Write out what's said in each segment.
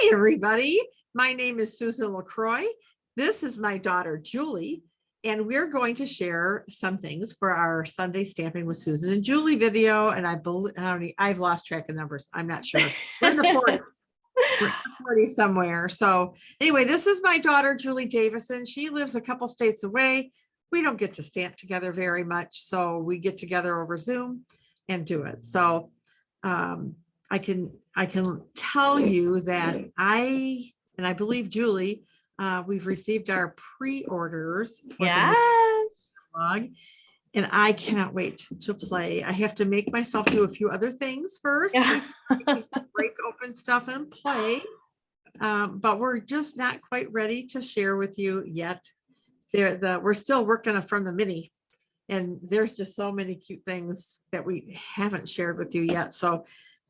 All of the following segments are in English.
Hi, everybody. My name is Susan LaCroix. This is my daughter, Julie, and we're going to share some things for our Sunday Stamping with Susan and Julie video. And I've lost track of numbers. I'm not sure. We're in the 40s. We're in the 40s somewhere. So anyway, this is my daughter, Julie Davison. She lives a couple states away. We don't get to stamp together very much, so we get together over Zoom and do it. So I can tell you that I believe Julie, we've received our pre-orders for the new catalog, and I cannot wait to play. I have to make myself do a few other things first. Break open stuff and play, but we're just not quite ready to share with you yet. We're still working from the mini, and there's just so many cute things that we haven't shared with you yet. So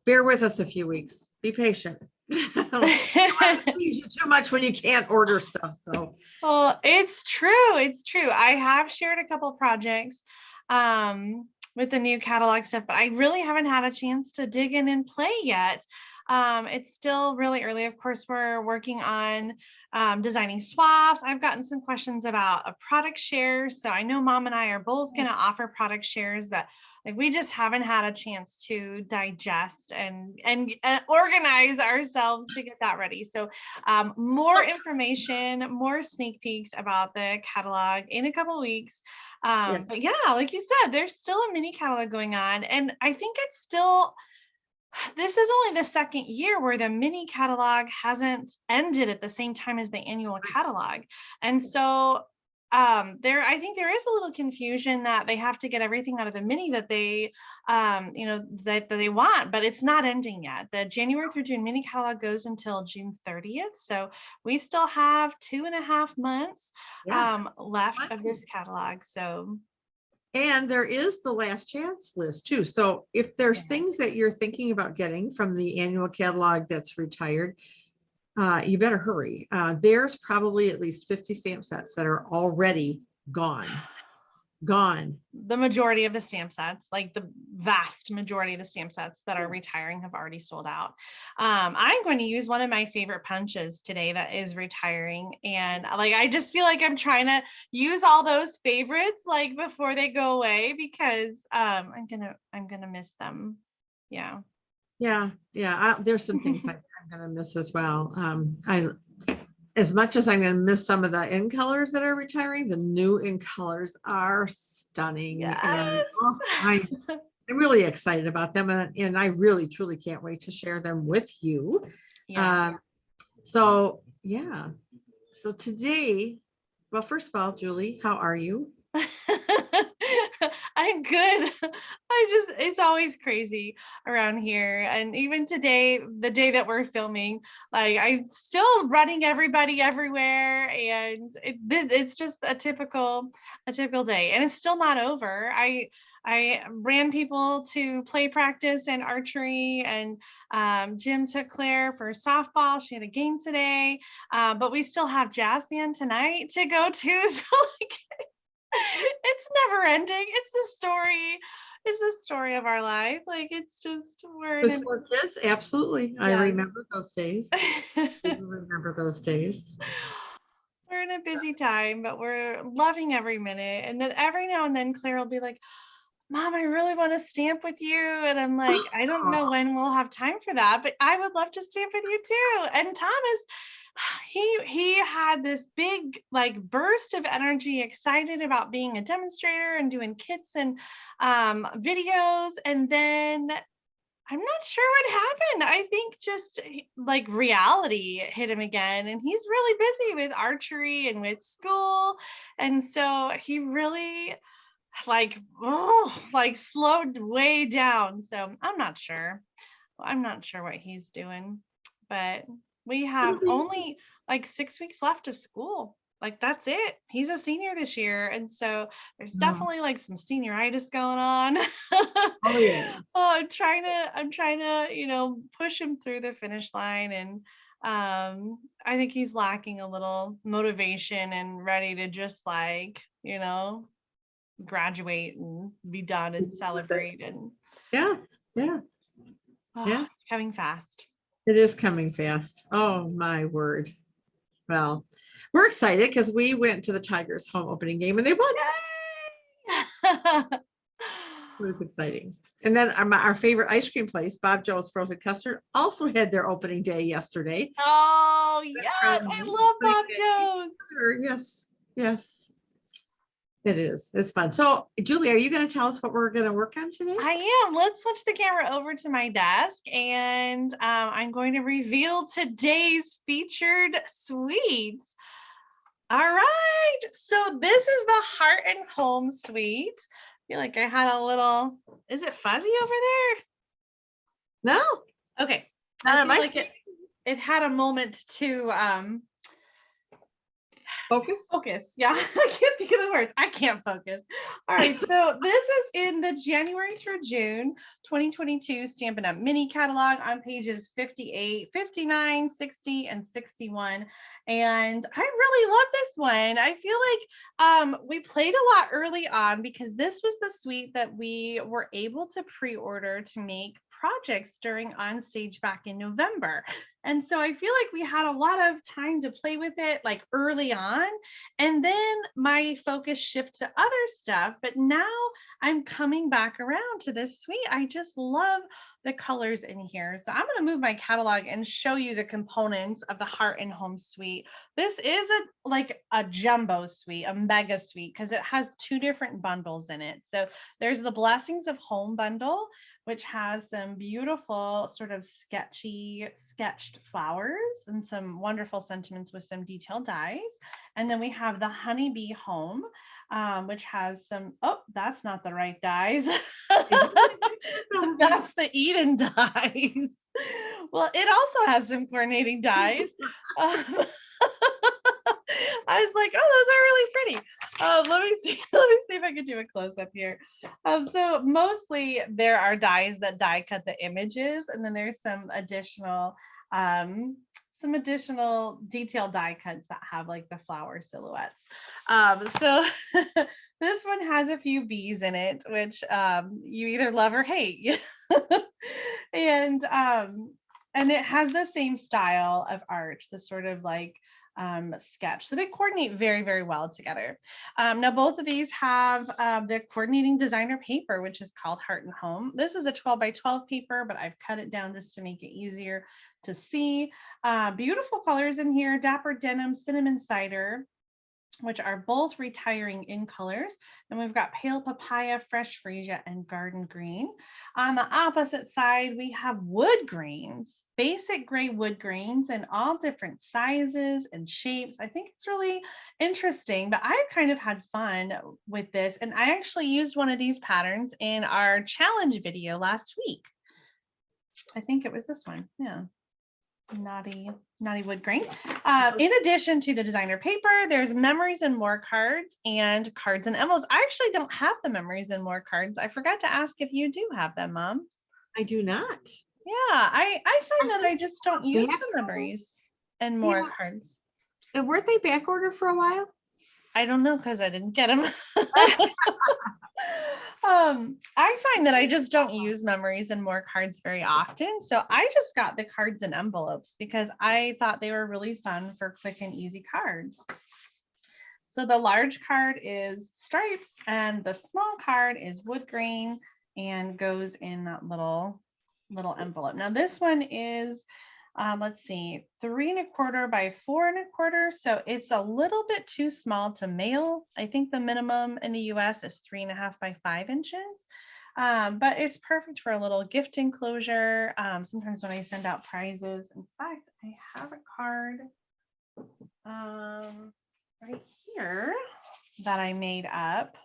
bear with us a few weeks. Be patient. I don't tease you too much when you can't order stuff. So, well, it's true. It's true. I have shared a couple projects with the new catalog stuff, but I really haven't had a chance to dig in and play yet. It's still really early. Of course, we're working on designing swaps. I've gotten some questions about a product share. So I know Mom and I are both going to offer product shares, but like we just haven't had a chance to digest and organize ourselves to get that ready. So more information, more sneak peeks about the catalog in a couple of weeks. But yeah, like you said, there's still a mini catalog going on. And I think it's still, this is only the second year where the mini catalog hasn't ended at the same time as the annual catalog. And so I think there is a little confusion that they have to get everything out of the mini that they, that they want, but it's not ending yet. The January through June mini catalog goes until June 30th. So we still have 2.5 months left of this catalog. So. And there is the last chance list too. So if there's things that you're thinking about getting from the annual catalog that's retired, you better hurry. There's probably at least 50 stamp sets that are already gone. The majority of the stamp sets, like the vast majority of the stamp sets that are retiring have already sold out. I'm going to use one of my favorite punches today that is retiring. And like, I just feel like I'm trying to use all those favorites like before they go away, because I'm gonna miss them. Yeah. There's some things I'm gonna miss as well. As much as I'm going to miss some of the in colors that are retiring, the new in colors are stunning. Yes. And I'm really excited about them. And I really, truly can't wait to share them with you. So today, well, first of all, Julie, how are you? I'm good. It's always crazy around here. And even today, the day that we're filming, like I'm still running everybody everywhere. And it's just a typical day, and it's still not over. I ran people to play practice and archery, and Jim took Claire for softball. She had a game today, but we still have jazz band tonight to go to. So like, it's never ending. It's the story of our life. Like, it's just, we're in kids. Absolutely. Yes. I remember those days. We're in a busy time, but we're loving every minute. And then every now and then Claire will be like, Mom, I really want to stamp with you. And I'm like, I don't know when we'll have time for that, but I would love to stamp with you too. And Thomas, he had this big like burst of energy, excited about being a demonstrator and doing kits and videos. And then I'm not sure what happened. I think just like reality hit him again, and he's really busy with archery and with school. And so he really like slowed way down. So I'm not sure what he's doing, but we have only like 6 weeks left of school. Like, that's it. He's a senior this year. And so there's definitely like some senioritis going on. Oh yeah. I'm trying to, push him through the finish line. And I think he's lacking a little motivation and ready to just like, graduate and be done and celebrate. And yeah it's coming fast. It is coming fast. Oh, my word. Well, we're excited because we went to the Tigers home opening game and they won. Yay! It was exciting. And then our favorite ice cream place, Bob Joe's Frozen Custard, also had their opening day yesterday. Oh, yes, I love Bob Joe's. Yes, yes, it is. It's fun. So, Julie, are you going to tell us what we're going to work on today? I am. Let's switch the camera over to my desk and I'm going to reveal today's featured suite. All right. So this is the Heart and Home suite. I feel like I had a little, is it fuzzy over there? No. Okay. Not I on feel my like it had a moment to focus. Yeah, I can't think of the words. I can't focus. All right, so this is in the January through June 2022 Stampin' Up! Mini catalog on pages 58, 59, 60, and 61. And I really love this one. I feel like we played a lot early on because this was the suite that we were able to pre-order to make projects during On Stage back in November. And so I feel like we had a lot of time to play with it like early on. And then my focus shifted to other stuff. But now I'm coming back around to this suite. I just love the colors in here. So I'm going to move my catalog and show you the components of the Heart and Home suite. This is like a jumbo suite, a mega suite, because it has two different bundles in it. So there's the Blessings of Home bundle, which has some beautiful sort of sketched flowers and some wonderful sentiments with some detailed dies. And then we have the Honeybee Home, which has some, oh, that's not the right dies. That's the Eden dies. Well, it also has some coordinating dies. I was like, oh, those are really pretty. Let me see if I can do a close up here. So mostly there are dies that die cut the images, and then there's some additional detailed die cuts that have like the flower silhouettes. So this one has a few bees in it, which you either love or hate. And it has the same style of art, the sort of like sketch. So they coordinate very, very well together. Now, both of these have the coordinating designer paper, which is called Heart and Home. This is a 12 by 12 paper, but I've cut it down just to make it easier to see. Beautiful colors in here, Dapper Denim, Cinnamon Cider, which are both retiring in colors. Then we've got Pale Papaya, Fresh Freesia, and Garden Green. On the opposite side, we have wood greens, basic gray wood greens in all different sizes and shapes. I think it's really interesting, but I kind of had fun with this. And I actually used one of these patterns in our challenge video last week. I think it was this one, yeah. Naughty wood grain. In addition to the designer paper, there's memories and more cards and cards and envelopes. I actually don't have the memories and more cards. I forgot to ask if you do have them, Mom. I do not. Yeah, I find that I just don't use the memories and more cards. And weren't they back ordered for a while? I don't know because I didn't get them. I find that I just don't use memories and more cards very often. So I just got the cards and envelopes because I thought they were really fun for quick and easy cards. So the large card is stripes and the small card is wood grain and goes in that little envelope. Now this one is let's see, 3 1/4 by 4 1/4. So it's a little bit too small to mail. I think the minimum in the US is 3 1/2 by 5 inches. But it's perfect for a little gift enclosure. Sometimes when I send out prizes, in fact, I have a card right here that I made up.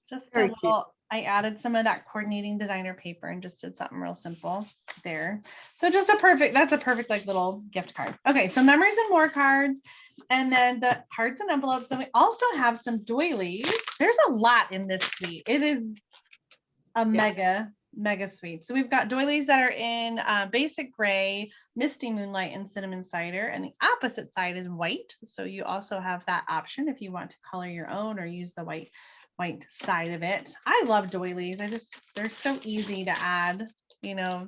Just a little, I added some of that coordinating designer paper and just did something real simple there. So just that's a perfect like little gift card. Okay, so memories and more cards, and then the cards and envelopes. Then we also have some doilies. There's a lot in this suite. It is a mega suite. So we've got doilies that are in basic gray, misty moonlight, and cinnamon cider, and the opposite side is white. So you also have that option if you want to color your own or use the white side of it. I love doilies. They're so easy to add, you know,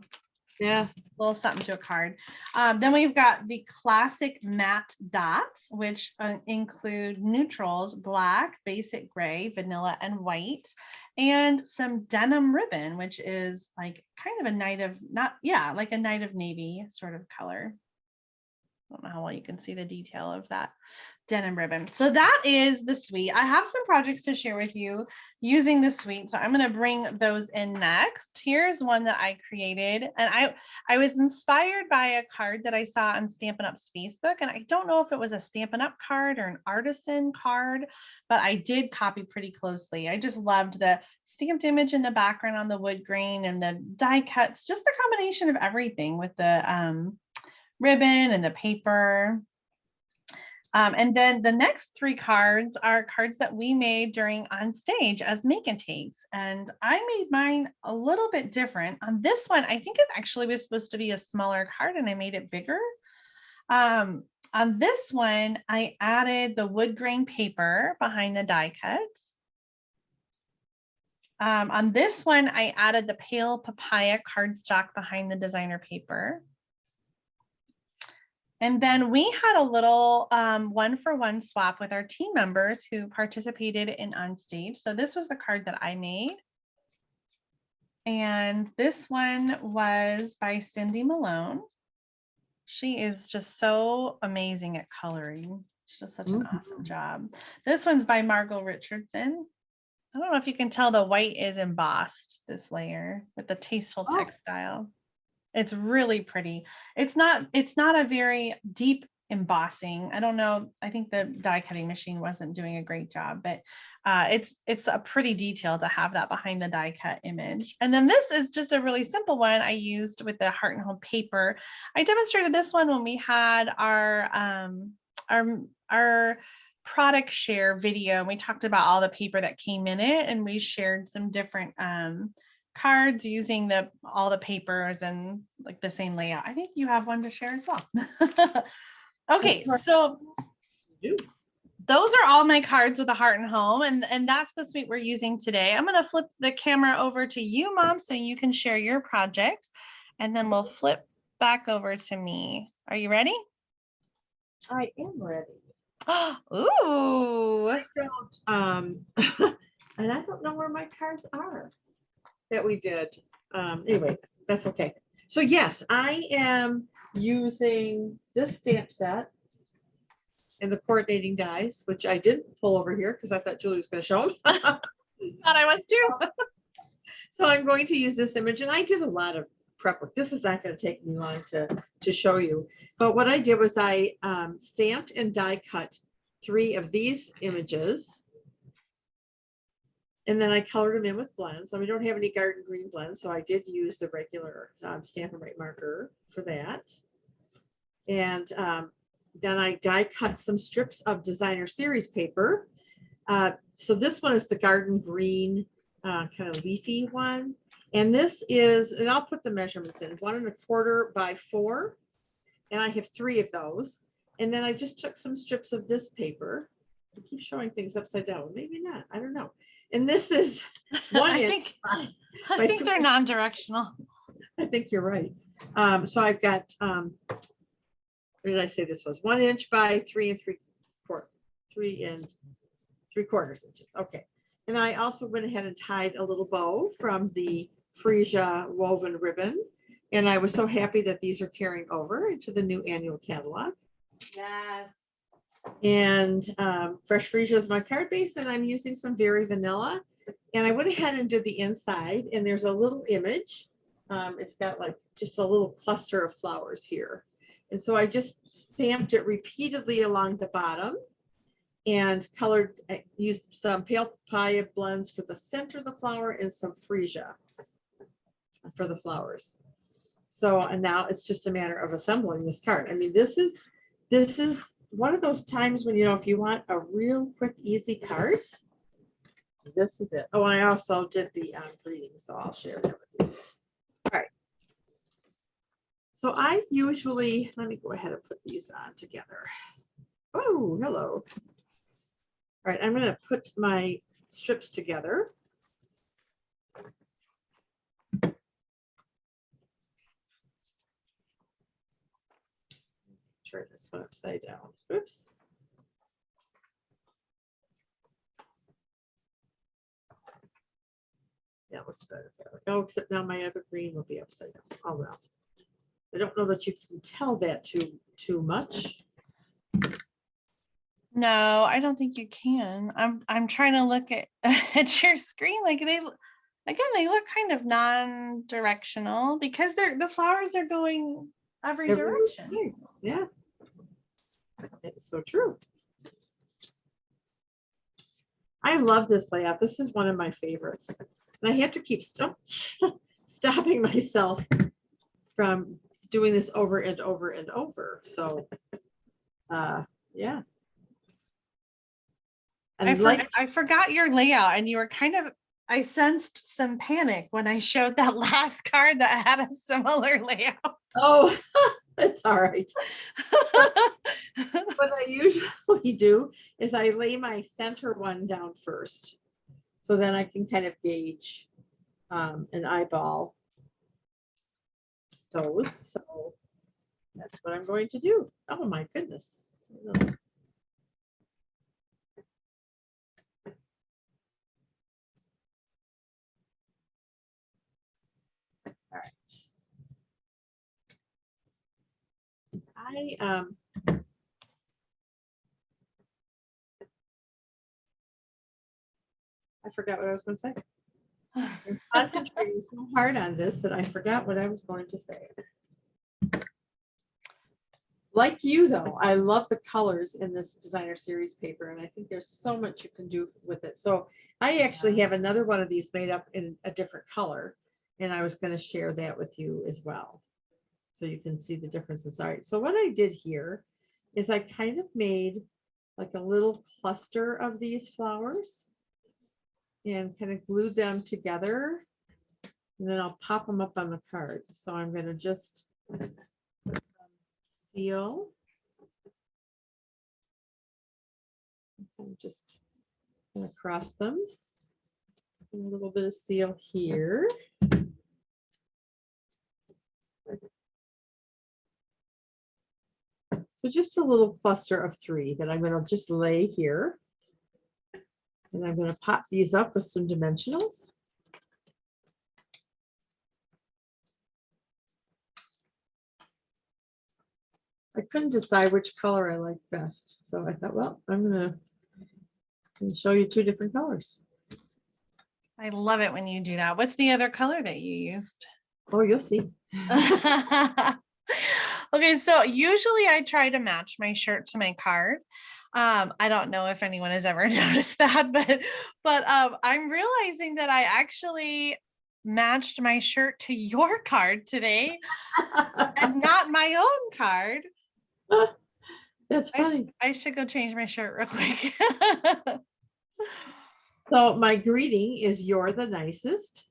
Yeah. Little something to a card. Then we've got the classic matte dots, which include neutrals, black, basic gray, vanilla, and white, and some denim ribbon, which is like kind of a night of like a night of navy sort of color. I don't know how well you can see the detail of that denim ribbon. So that is the suite. I have some projects to share with you using the suite. So I'm going to bring those in next. Here's one that I created. And I was inspired by a card that I saw on Stampin' Up's Facebook. And I don't know if it was a Stampin' Up card or an artisan card, but I did copy pretty closely. I just loved the stamped image in the background on the wood grain and the die cuts, just the combination of everything with the ribbon and the paper. And then the next 3 cards are cards that we made during on stage as make and takes. And I made mine a little bit different. On this one, I think it actually was supposed to be a smaller card and I made it bigger. On this one, I added the wood grain paper behind the die cut. On this one, I added the pale papaya cardstock behind the designer paper. And then we had a little 1-for-1 swap with our team members who participated in On Stage. So this was the card that I made. And this one was by Cindy Malone. She is just so amazing at coloring. She does such an awesome job. This one's by Margot Richardson. I don't know if you can tell the white is embossed, this layer, with the tasteful textile. It's really pretty. It's not a very deep embossing. I don't know. I think the die cutting machine wasn't doing a great job, but it's a pretty detail to have that behind the die cut image. And then this is just a really simple one I used with the Heart and Home paper. I demonstrated this one when we had our product share video, and we talked about all the paper that came in it, and we shared some different cards using all the papers and like the same layout. I think you have one to share as well. Okay, so those are all my cards with a Heart and Home, and that's the suite we're using today. I'm going to flip the camera over to you, Mom, so you can share your project, and then we'll flip back over to me. Are you ready? I am ready. Ooh. I don't and I don't know where my cards are that we did. Anyway, that's okay. So yes, I am using this stamp set and the coordinating dies, which I didn't pull over here because I thought Julie was going to show them. Thought I was too. So I'm going to use this image, and I did a lot of prep work. This is not going to take me long to show you. But what I did was I stamped and die cut 3 of these images. And then I colored them in with blends. So we don't have any garden green blends, so I did use the regular Stampin' Right marker for that. And then I die cut some strips of designer series paper. So this one is the garden green kind of leafy one. And this is, and I'll put the measurements in, 1 1/4 by 4. And I have 3 of those. And then I just took some strips of this paper. I keep showing things upside down. Maybe not, I don't know. And this is 1 inch. I think they're non-directional. I think you're right. So I've got, what did I say this was? 1 inch by 3 3 inches. Okay. And I also went ahead and tied a little bow from the freesia woven ribbon. And I was so happy that these are carrying over into the new annual catalog. Yes. And fresh freesia is my card base, and I'm using some Very Vanilla. And I went ahead and did the inside, and there's a little image. It's got like just a little cluster of flowers here. And so I just stamped it repeatedly along the bottom and colored, used some pale papaya blends for the center of the flower and some freesia for the flowers. So, and now it's just a matter of assembling this card. I mean, this is one of those times when, you know, if you want a real quick, easy card, this is it. Oh, and I also did the greeting, so I'll share that with you. All right. So I usually, let me go ahead and put these on together. Oh, hello. All right, I'm going to put my strips together. turn this one upside down. Oops. That looks better. Oh, except now my other green will be upside down. Oh well. I don't know that you can tell that too much. No, I don't think you can. I'm trying to look at at your screen. Like they look kind of non-directional because the flowers are going every direction. Way. Yeah. It's so true. I love this layout. This is one of my favorites. And I have to keep stopping myself from doing this over and over and over. So yeah. And I forgot your layout, and you were kind of, I sensed some panic when I showed that last card that had a similar layout. Oh, it's all right. What I usually do is I lay my center one down first. So then I can kind of gauge an eyeball those. So that's what I'm going to do. Oh my goodness. All right. I forgot what I was going to say. I'm concentrating so hard on this that I forgot what I was going to say. Like you though, I love the colors in this designer series paper, and I think there's so much you can do with it. So I actually have another one of these made up in a different color, and I was going to share that with you as well, so you can see the differences. All right, so what I did here is I kind of made like a little cluster of these flowers and kind of glued them together, and then I'll pop them up on the card. So I'm going to just seal. I'm just going to cross them. And a little bit of seal here. So just a little cluster of 3 that I'm going to just lay here. And I'm going to pop these up with some dimensionals. I couldn't decide which color I liked best. So I thought, well, I'm going to show you 2 different colors. I love it when you do that. What's the other color that you used? Oh, you'll see. Okay, so usually I try to match my shirt to my card. I don't know if anyone has ever noticed that, but I'm realizing that I actually matched my shirt to your card today and not my own card. That's funny. I should go change my shirt real quick. So my greeting is "You're the nicest,"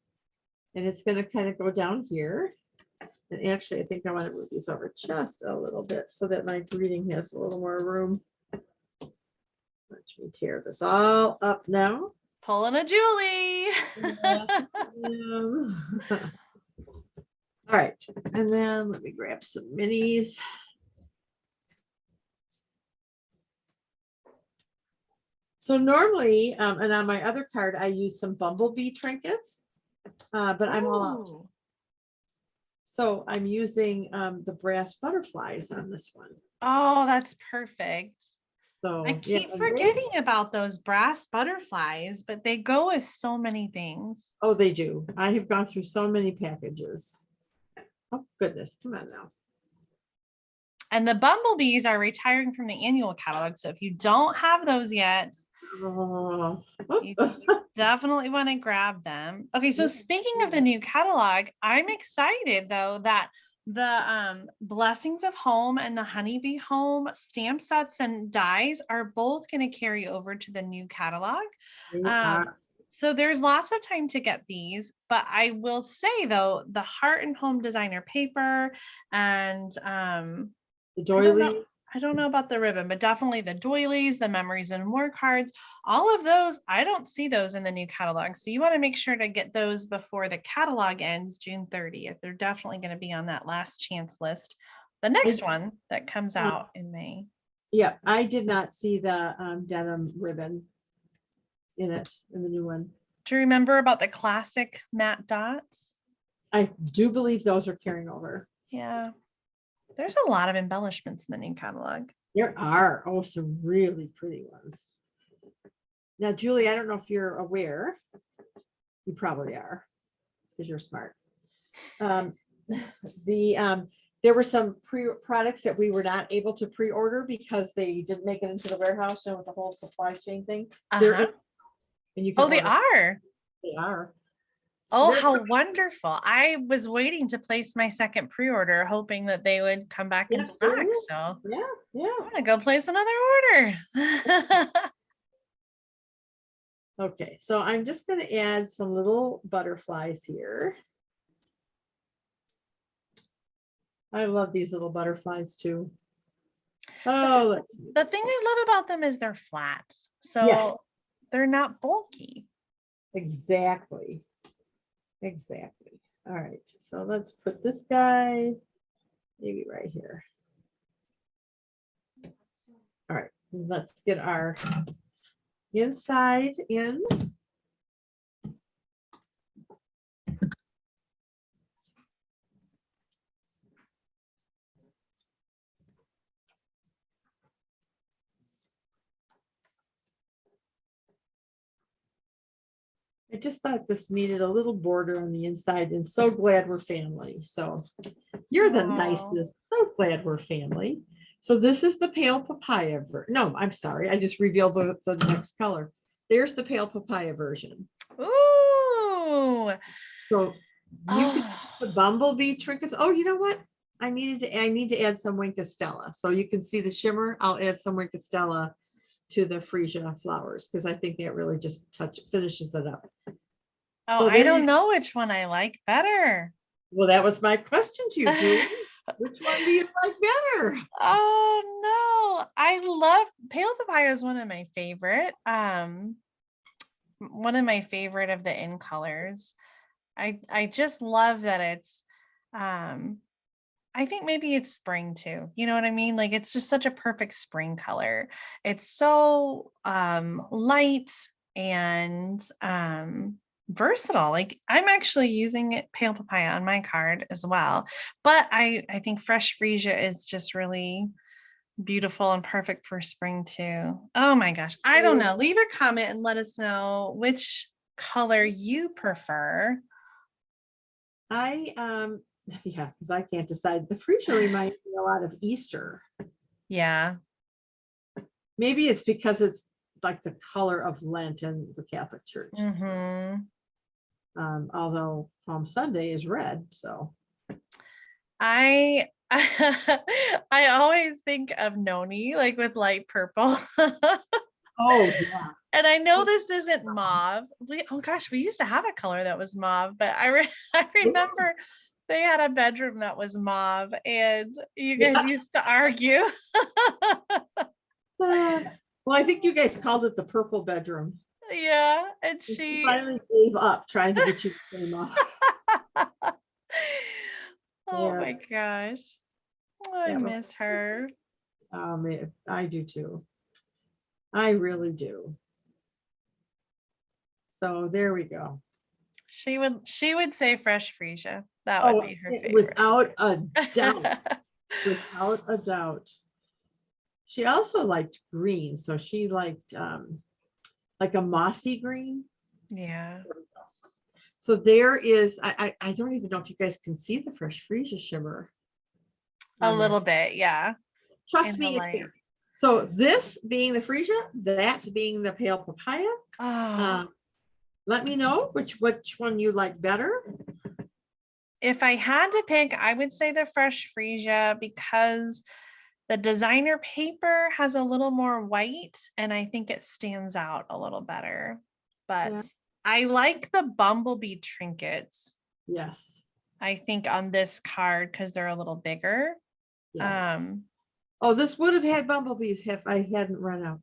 and it's going to kind of go down here. And actually, I think I want to move these over just a little bit so that my greeting has a little more room. Let me tear this all up now. Pulling a Julie. All right, and then let me grab some minis. So normally, and on my other card, I use some bumblebee trinkets, but I'm all out. So I'm using the brass butterflies on this one. Oh, that's perfect. So I keep forgetting about those brass butterflies, but they go with so many things. Oh, they do. I have gone through so many packages. Oh, goodness. Come on now. And the bumblebees are retiring from the annual catalog. So if you don't have those yet, you definitely want to grab them. Okay, so speaking of the new catalog, I'm excited though that the Blessings of Home and the Honeybee Home stamp sets and dies are both going to carry over to the new catalog. So there's lots of time to get these, but I will say though, the Heart and Home Designer paper and the doily. I don't know about the ribbon, but definitely the doilies, the Memories and More cards, all of those, I don't see those in the new catalog. So you want to make sure to get those before the catalog ends June 30th. They're definitely going to be on that last chance list. the next one that comes out in May. Yeah, I did not see the denim ribbon in it, in the new one. Do you remember about the classic matte dots? I do believe those are carrying over. Yeah. There's a lot of embellishments in the new catalog. There are some really pretty ones. Now, Julie, I don't know if you're aware. You probably are, because you're smart. There were some products that we were not able to pre-order because they didn't make it into the warehouse, with the whole supply chain thing. Uh-huh. And you can they are. They are. Oh, how wonderful. I was waiting to place my second pre-order, hoping that they would come back in stock. So yeah. I'm gonna go place another order. Okay, so I'm just going to add some little butterflies here. I love these little butterflies too. Oh, let's see. The thing I love about them is they're flat, so they're not bulky. Exactly. All right, so let's put this guy maybe right here. All right, let's get our inside in. I just thought this needed a little border on the inside, and so glad we're family. So you're the nicest. So glad we're family. So this is the pale papaya. No, I'm sorry. I just revealed the next color. There's the pale papaya version. Ooh. So you can the bumblebee trinkets. Oh, you know what? I need to add some Wink of Stella. So you can see the shimmer. I'll add some Wink of Stella to the freesia flowers, because I think that really just finishes it up. Oh, so I don't know which one I like better. Well, that was my question to you, Julie. Which one do you like better? Oh no, I love pale papaya is one of my favorite. One of my favorite of the in colors. I just love that it's I think maybe it's spring too. You know what I mean? Like it's just such a perfect spring color. It's so light and versatile. Like I'm actually using pale papaya on my card as well. But I think fresh freesia is just really beautiful and perfect for spring too. Oh my gosh. I don't know. Leave a comment and let us know which color you prefer. Yeah, because I can't decide. The freesia reminds me a lot of Easter. Yeah. Maybe it's because it's like the color of Lent in the Catholic Church. Although Palm Sunday is red, so I I always think of Noni like with light purple. Oh yeah. And I know this isn't mauve. Oh gosh, we used to have a color that was mauve, but I remember they had a bedroom that was mauve, and you guys used to argue. Well, I think you guys called it the purple bedroom. Yeah, and she finally gave up trying to get you to name off. Oh my gosh. I miss her. I do too. I really do. So there we go. She would say fresh freesia. That would be her favorite. Without a doubt. Without a doubt. She also liked green, so she liked like a mossy green. Yeah. So there is, I don't even know if you guys can see the fresh freesia shimmer. A little bit, yeah. Trust me, it's there. So this being the freesia, that being the pale papaya. Let me know which one you like better. If I had to pick, I would say the fresh freesia, because the designer paper has a little more white and I think it stands out a little better. But I like the bumblebee trinkets. Yes. I think on this card because they're a little bigger. Yes. Oh, this would have had bumblebees if I hadn't run out.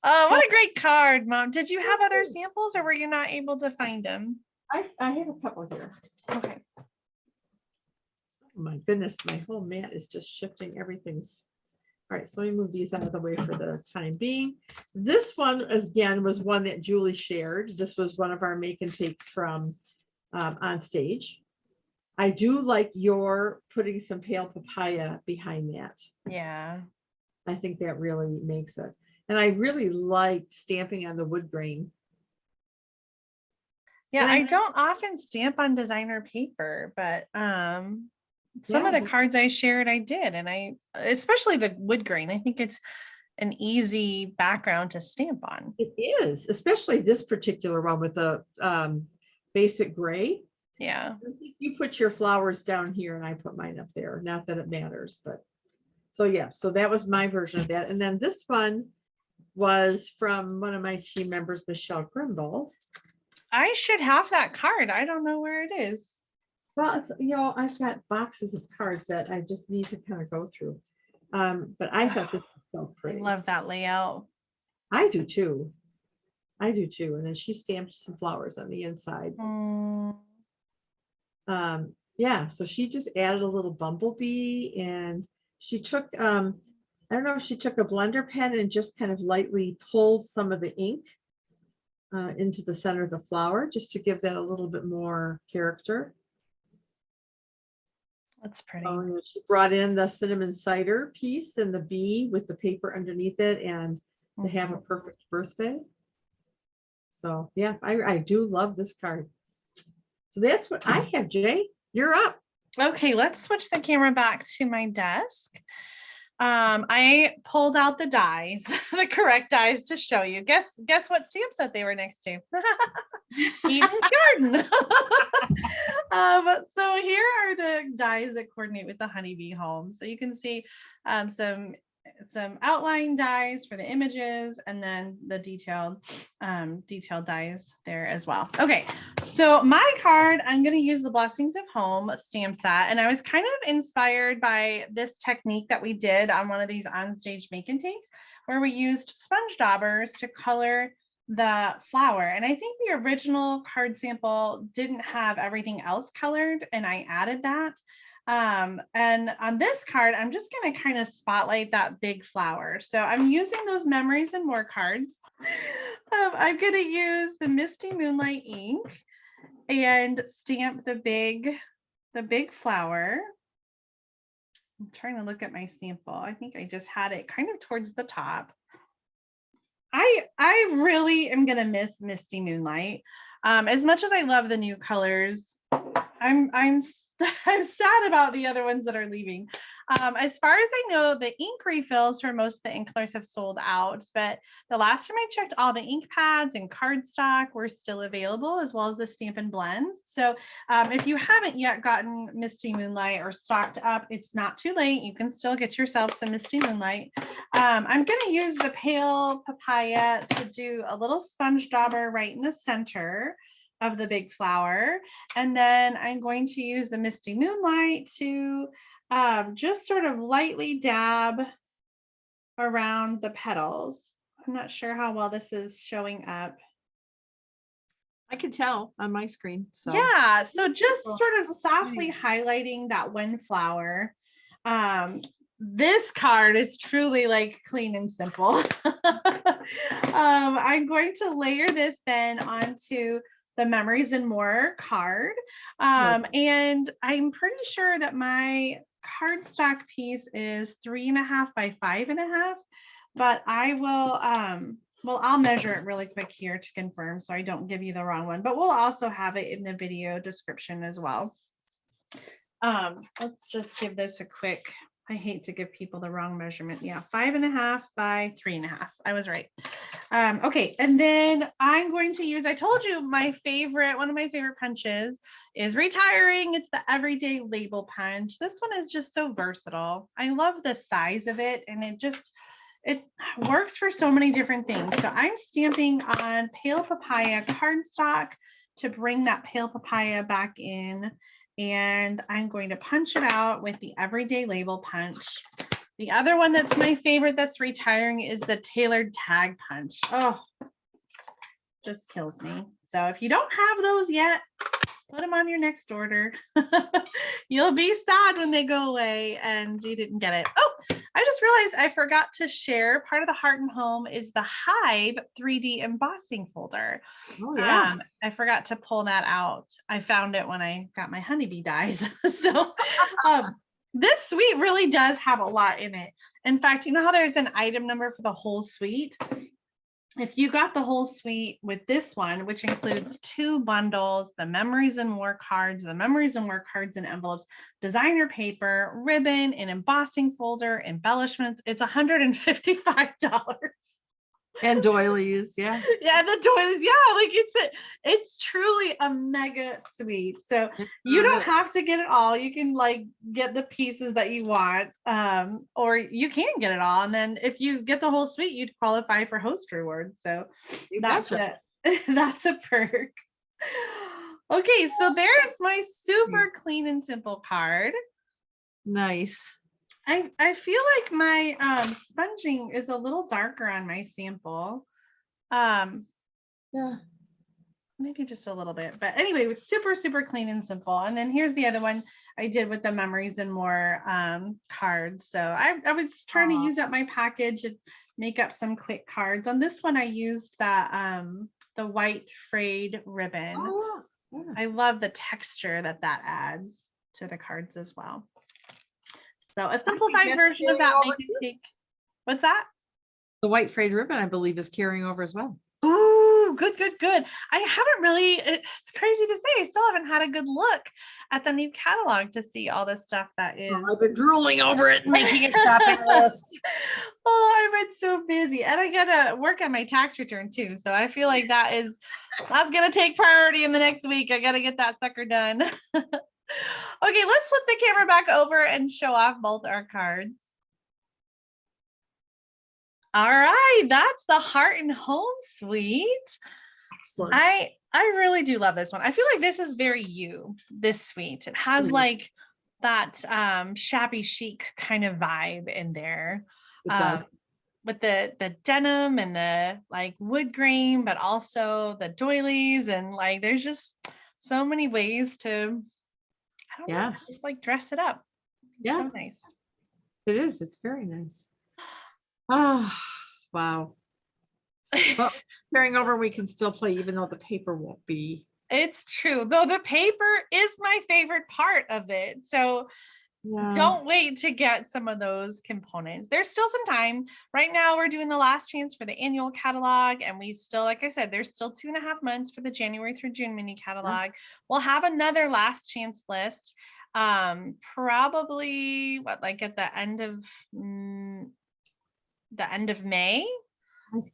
Oh, what a great card, Mom. Did you have other samples or were you not able to find them? I have a couple here. Okay. Oh my goodness, my whole mat is just shifting. Everything's. All right, so let me move these out of the way for the time being. This one, again, was one that Julie shared. This was one of our make and takes from on stage. I do like your putting some pale papaya behind that. Yeah. I think that really makes it. And I really liked stamping on the wood grain. Yeah, And I don't often stamp on designer paper, but some of Yeah. the cards I shared, I did. And I, especially the wood grain, I think it's an easy background to stamp on. It is, especially this particular one with the basic gray. Yeah. I think you put your flowers down here and I put mine up there. Not that it matters, but so yeah, so that was my version of that. And then this one was from one of my team members, Michelle Grimble. I should have that card. I don't know where it is. Well, you know, I've got boxes of cards that I just need to kind of go through. But I thought this was so I pretty. love that layout. I do too. I do too. And then she stamped some flowers on the inside. Yeah, so she just added a little bumblebee and she took I don't know if she took a blender pen and just kind of lightly pulled some of the ink into the center of the flower just to give that a little bit more character. That's pretty. So she brought in the cinnamon cider piece and the bee with the paper underneath it and to have a perfect birthday. So yeah, I do love this card. So that's what I have, Jay. You're up. Okay, let's switch the camera back to my desk. I pulled out the dies, the correct dies to show you. Guess what stamp set they were next to? Eden's Garden. So here are the dies that coordinate with the Honeybee home. So you can see some outline dies for the images and then the detailed dies there as well. Okay, so my card, I'm going to use the Blessings of Home stamp set, and I was kind of inspired by this technique that we did on one of these on-stage make and takes where we used sponge daubers to color the flower. And I think the original card sample didn't have everything else colored, and I added that. And on this card, I'm just going to kind of spotlight that big flower. So I'm using those Memories and More cards. I'm going to use the Misty Moonlight ink and stamp the big flower. I'm trying to look at my sample. I think I just had it kind of towards the top. I really am going to miss Misty Moonlight. As much as I love the new colors, I'm sad about the other ones that are leaving. As far as I know, the ink refills for most of the ink colors have sold out, but the last time I checked, all the ink pads and cardstock were still available, as well as the Stampin' blends. So if you haven't yet gotten Misty Moonlight or stocked up, it's not too late. You can still get yourself some Misty Moonlight. I'm going to use the pale papaya to do a little sponge dauber right in the center of the big flower. And then I'm going to use the Misty Moonlight to just sort of lightly dab around the petals. I'm not sure how well this is showing up. I can tell on my screen. So yeah, so just sort of softly highlighting that one flower. This card is truly like clean and simple. I'm going to layer this then onto the Memories and More card. And I'm pretty sure that my cardstock piece is 3.5 by 5.5, but I will, well, I'll measure it really quick here to confirm so I don't give you the wrong one, but we'll also have it in the video description as well. Let's just give this a quick, I hate to give people the wrong measurement. Yeah, 5.5 by 3.5. I was right. Okay, and then I'm going to use, I told you my favorite, one of my favorite punches is Retiring. It's the Everyday Label Punch. This one is just so versatile. I love the size of it, and it works for so many different things. So I'm stamping on Pale Papaya cardstock to bring that Pale Papaya back in, and I'm going to punch it out with the Everyday Label Punch. The other one that's my favorite that's retiring is the Tailored Tag Punch. Oh, just kills me. So if you don't have those yet, put them on your next order. You'll be sad when they go away and you didn't get it. Oh, I just realized I forgot to share. Part of the Heart and Home is the Hive 3D embossing folder. Oh yeah. I forgot to pull that out. I found it when I got my Honeybee dies. So this suite really does have a lot in it. In fact, you know how there's an item number for the whole suite? If you got the whole suite with this one, which includes 2 bundles, the Memories and More cards, the Memories and More cards and envelopes, designer paper, ribbon, an embossing folder, embellishments, it's $155. And doilies, yeah. Yeah, the doilies, yeah, like it's truly a mega suite. So you don't have to get it all. You can like get the pieces that you want, or you can get it all. And then if you get the whole suite, you'd qualify for host rewards. So that's a that's a perk. Okay, so there's my super clean and simple card. Nice. I feel like my sponging is a little darker on my sample. Yeah. Maybe just a little bit, but anyway, it's super clean and simple. And then here's the other one I did with the Memories and More cards. So I was trying to use up my package and make up some quick cards. On this one, I used that the white frayed ribbon. Oh, yeah. I love the texture that adds to the cards as well. So a simplified version of that. What's that? The white frayed ribbon, I believe, is carrying over as well. Oh, good. I haven't really, it's crazy to say, I still haven't had a good look at the new catalog to see all the stuff that is. I've been drooling over it and making a shopping list. Oh, I've been so busy. And I gotta work on my tax return too. So I feel like that's gonna take priority in the next week. I gotta get that sucker done. Okay, let's flip the camera back over and show off both our cards. All right, that's the Heart and Home suite. Excellent. I really do love this one. I feel like this is very this suite. It has like that shabby chic kind of vibe in there. It does. With the denim and the like wood grain, but also the doilies, and like there's just so many ways to just like dress it up. Yeah. So nice. It is. It's very nice. Oh, wow. Well, carrying over, we can still play, even though the paper won't be. It's true, though the paper is my favorite part of it. So don't wait to get some of those components. There's still some time. Right now, we're doing the last chance for the annual catalog. And we still, like I said, there's still 2.5 months for the January through June mini catalog. We'll have another last chance list. Probably like at the end of May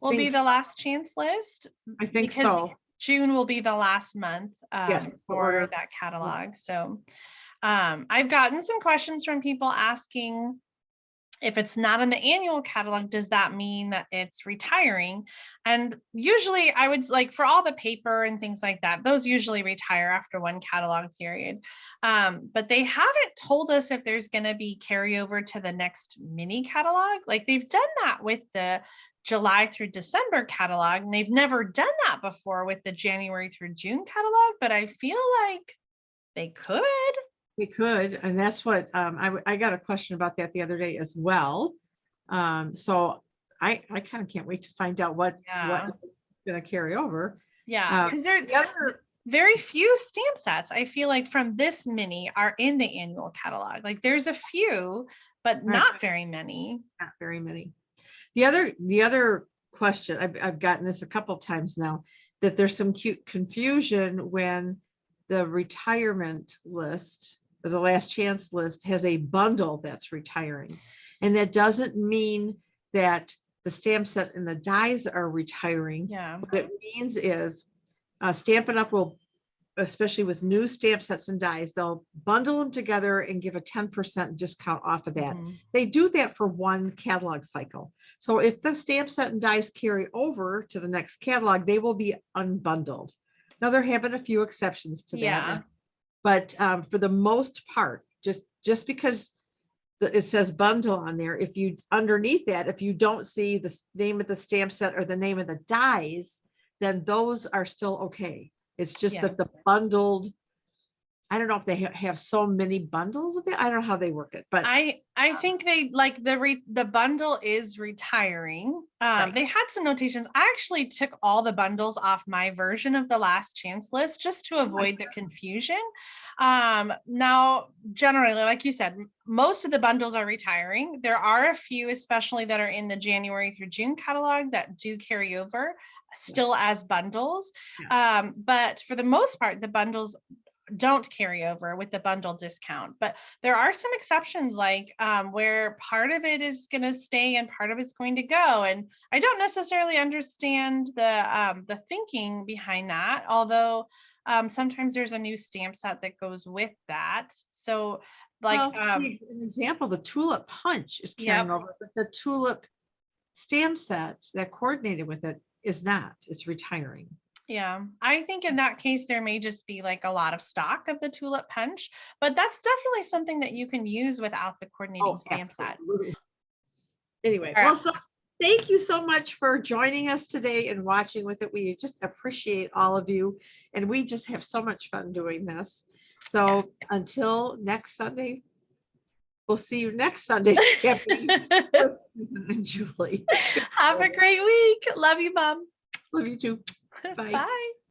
will be the last chance list. I think so. June will be the last month for that catalog. So I've gotten some questions from people asking, if it's not in the annual catalog, does that mean that it's retiring? And usually I would like, for all the paper and things like that, those usually retire after one catalog period. But they haven't told us if there's going to be carryover to the next mini catalog. Like they've done that with the July through December catalog, and they've never done that before with the January through June catalog, but I feel like they could. They could, and that's what I got a question about that the other day as well. So I kind of can't wait to find out what's going to carry over. Yeah, because there's very few stamp sets, I feel like, from this mini are in the annual catalog. Like there's a few, but not very many. Not very many. The other question, I've gotten this a couple of times now, that there's some cute confusion when the retirement list or the last chance list has a bundle that's retiring. And that doesn't mean that the stamp set and the dies are retiring. Yeah. What it means is Stampin' Up! Will, especially with new stamp sets and dies, they'll bundle them together and give a 10% discount off of that. They do that for one catalog cycle. So if the stamp set and dies carry over to the next catalog, they will be unbundled. Now there have been a few exceptions to that, but for the most part, just because it says bundle on there, if you underneath that, if you don't see the name of the stamp set or the name of the dies, then those are still okay. It's just that the bundled I don't know if they have so many bundles of it. I don't know how they work it, but I think they like the bundle is retiring. Right. They had some notations. I actually took all the bundles off my version of the last chance list just to avoid the confusion. Now, generally, like you said, most of the bundles are retiring. There are a few, especially that are in the January through June catalog, that do carry over still as bundles. Yes. But for the most part, the bundles don't carry over with the bundle discount. But there are some exceptions, like where part of it is going to stay and part of it's going to go. And I don't necessarily understand the thinking behind that, although sometimes there's a new stamp set that goes with that. So like Well, an example, the tulip punch is carrying over, but the tulip stamp set that coordinated with it is not. It's retiring. yeah, I think in that case, there may just be like a lot of stock of the tulip punch, but that's definitely something that you can use without the coordinating stamp set. Absolutely. Anyway, All well, right. so thank you so much for joining us today and watching with it. We just appreciate all of you, and we just have so much fun doing this. So until next Sunday, we'll see you next Sunday stamping with Susan and Julie. Have a great week. Love you, Mom. Love you too. Bye. Bye.